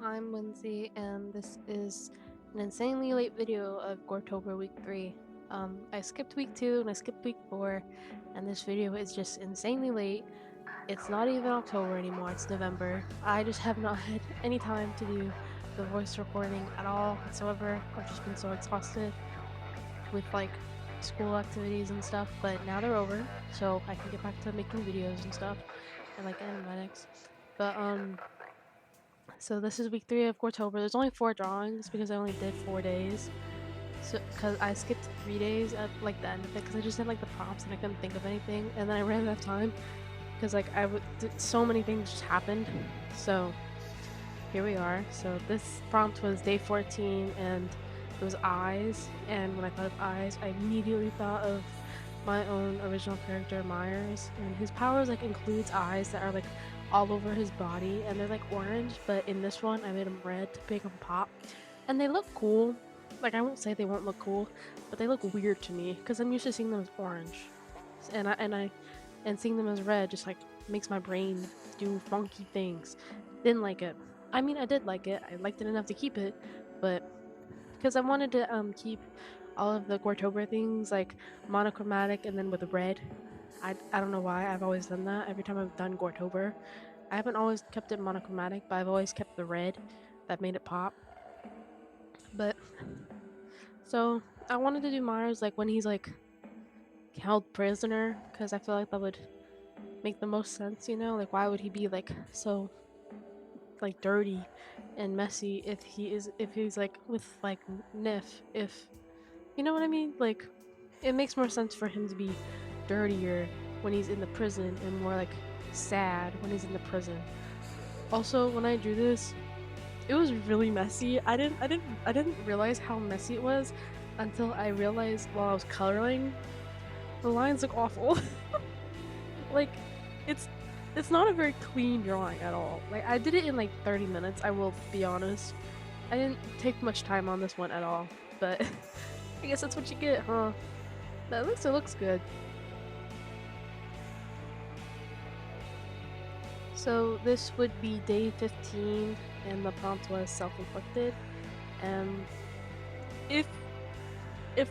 I'm Lindsay, and this is an insanely late video of GORETOBER week 3. I skipped week 2 and I skipped week 4, and this video is just insanely late. It's not even October anymore, it's November. I just have not had any time to do the voice recording at all whatsoever. I've just been so exhausted with school activities and stuff, but now they're over, so I can get back to making videos and stuff and animatics. But so this is week 3 of GORETOBER. There's only 4 drawings because I only did 4 days. So, cause I skipped 3 days at the end of it because I just did the prompts and I couldn't think of anything, and then I ran out of time because so many things just happened. So here we are. So this prompt was day 14 and it was eyes, and when I thought of eyes, I immediately thought of my own original character Myers, and his powers includes eyes that are all over his body, and they're orange, but in this one I made them red to make them pop, and they look cool. I won't say they won't look cool, but they look weird to me because I'm used to seeing them as orange, and seeing them as red just makes my brain do funky things. Didn't like it. I mean, I did like it. I liked it enough to keep it, but because I wanted to keep all of the GORETOBER things monochromatic and then with red. I don't know why I've always done that every time I've done GORETOBER. I haven't always kept it monochromatic, but I've always kept the red that made it pop. But so I wanted to do Mars when he's held prisoner, because I feel that would make the most sense, you know? Why would he be so dirty and messy if he's with Nif, if you know what I mean? It makes more sense for him to be dirtier when he's in the prison and more sad when he's in the prison. Also, when I drew this, it was really messy. I didn't realize how messy it was until I realized while I was coloring. The lines look awful. It's not a very clean drawing at all. I did it in 30 minutes, I will be honest. I didn't take much time on this one at all, but I guess that's what you get, huh? At least it looks good. So this would be day 15, and the prompt was self-inflicted. And if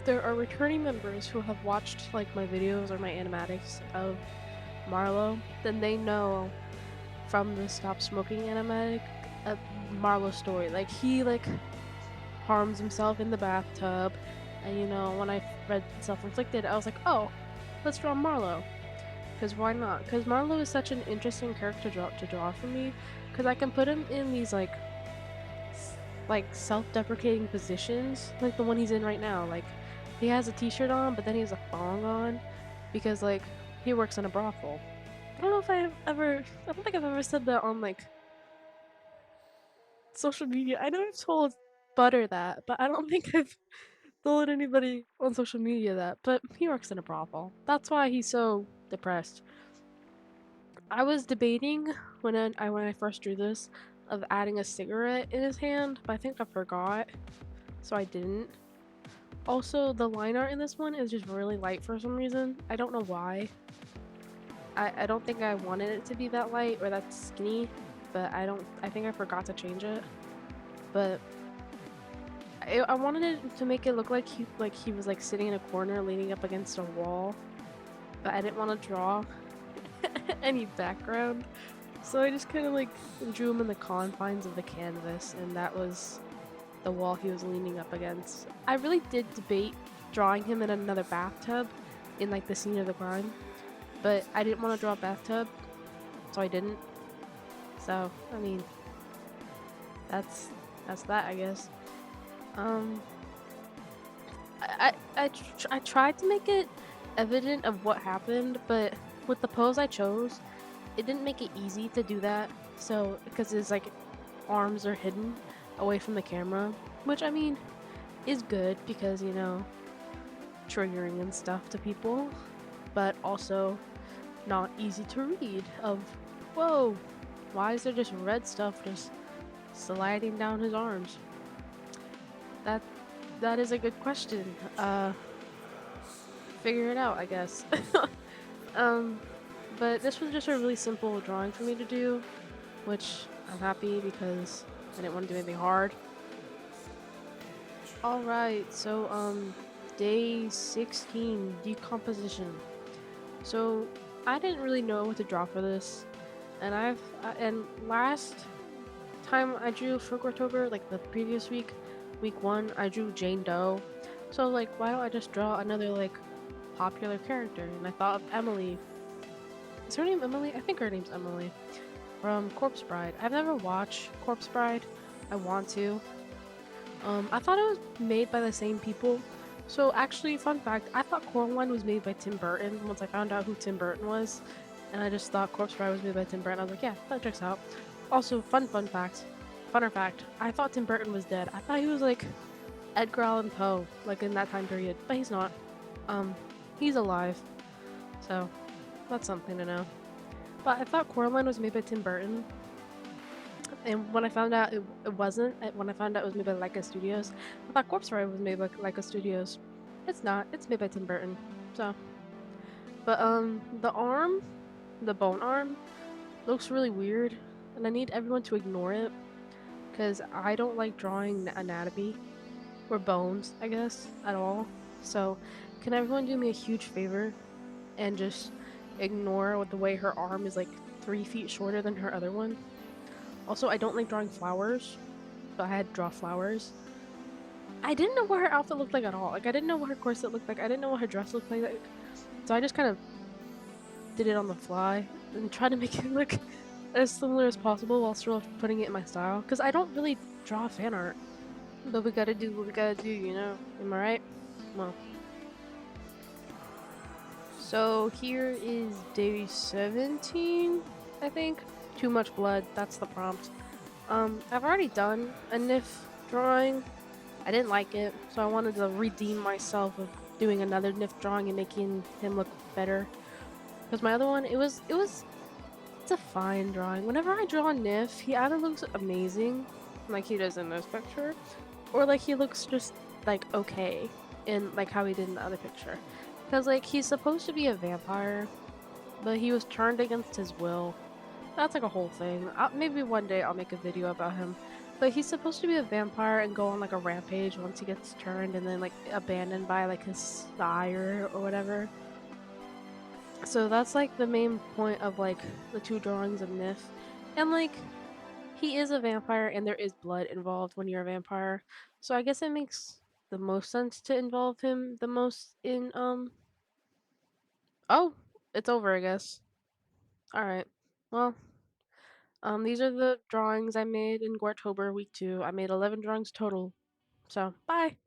there are returning members who have watched my videos or my animatics of Marlowe, then they know from the Stop Smoking animatic Marlowe's story. He harms himself in the bathtub, and you know, when I read Self-inflicted, I was like, oh, let's draw Marlowe. Because why not? Because Marlowe is such an interesting character to draw for me, because I can put him in these self-deprecating positions, like the one he's in right now. He has a t-shirt on, but then he has a thong on because he works in a brothel. I don't think I've ever said that on social media. I know I've told Butter that, but I don't think I've told anybody on social media that. But he works in a brothel. That's why he's so depressed. I was debating when I first drew this of adding a cigarette in his hand, but I think I forgot, so I didn't. Also, the line art in this one is just really light for some reason. I don't know why. I don't think I wanted it to be that light or that skinny, but I think I forgot to change it. But I wanted it to make it look like he was sitting in a corner leaning up against a wall, but I didn't want to draw any background, so I just kind of drew him in the confines of the canvas, and that was the wall he was leaning up against. I really did debate drawing him in another bathtub in the scene of the crime, but I didn't want to draw a bathtub, so I didn't. So I mean, that's that, I guess. I tried to make it evident of what happened, but with the pose I chose, it didn't make it easy to do that. So because his arms are hidden away from the camera, which I mean is good because, you know, triggering and stuff to people, but also not easy to read. Of whoa, why is there just red stuff just sliding down his arms? That is a good question. Figure it out, I guess. But this was just a really simple drawing for me to do, which I'm happy because I didn't want to do anything hard. All right, so day 16, decomposition. So I didn't really know what to draw for this, and and last time I drew for Goretober, like the previous week, week 1, I drew Jane Doe. So like, why don't I just draw another like popular character? And I thought of Emily. Is her name Emily? I think her name's Emily from Corpse Bride. I've never watched Corpse Bride. I want to. I thought it was made by the same people. So actually, fun fact, I thought Coraline was made by Tim Burton once I found out who Tim Burton was. And I just thought Corpse Bride was made by Tim Burton. I was like, yeah, that checks out. Also, funner fact, I thought Tim Burton was dead. I thought he was like Edgar Allan Poe, like in that time period, but he's not. Um, he's alive. So, that's something to know. But I thought Coraline was made by Tim Burton, and when I found out it wasn't, when I found out it was made by Leica Studios, I thought Corpse Bride was made by Leica Studios. It's not. It's made by Tim Burton. So, but the arm, the bone arm, looks really weird, and I need everyone to ignore it because I don't like drawing anatomy or bones, I guess, at all. So, can everyone do me a huge favor and just ignore what the way her arm is like 3 feet shorter than her other one? Also, I don't like drawing flowers, so I had to draw flowers. I didn't know what her outfit looked like at all. Like, I didn't know what her corset looked like. I didn't know what her dress looked like. So I just kind of did it on the fly and tried to make it look as similar as possible while still putting it in my style. Because I don't really draw fan art. But we gotta do what we gotta do, you know? Am I right? Well. So here is day 17, I think. Too much blood, that's the prompt. I've already done a NIF drawing. I didn't like it, so I wanted to redeem myself of doing another NIF drawing and making him look better. Because my other one, it's a fine drawing. Whenever I draw a NIF, he either looks amazing, like he does in this picture, or like he looks just like okay in like how he did in the other picture. Because like he's supposed to be a vampire, but he was turned against his will. That's like a whole thing. Maybe one day I'll make a video about him. But he's supposed to be a vampire and go on like a rampage once he gets turned and then like abandoned by like his sire or whatever. So that's like the main point of like the two drawings of NIF. And like he is a vampire and there is blood involved when you're a vampire. So I guess it makes the most sense to involve him the most in oh, it's over, I guess. Alright. Well, these are the drawings I made in Goretober week 2. I made 11 drawings total. So, bye!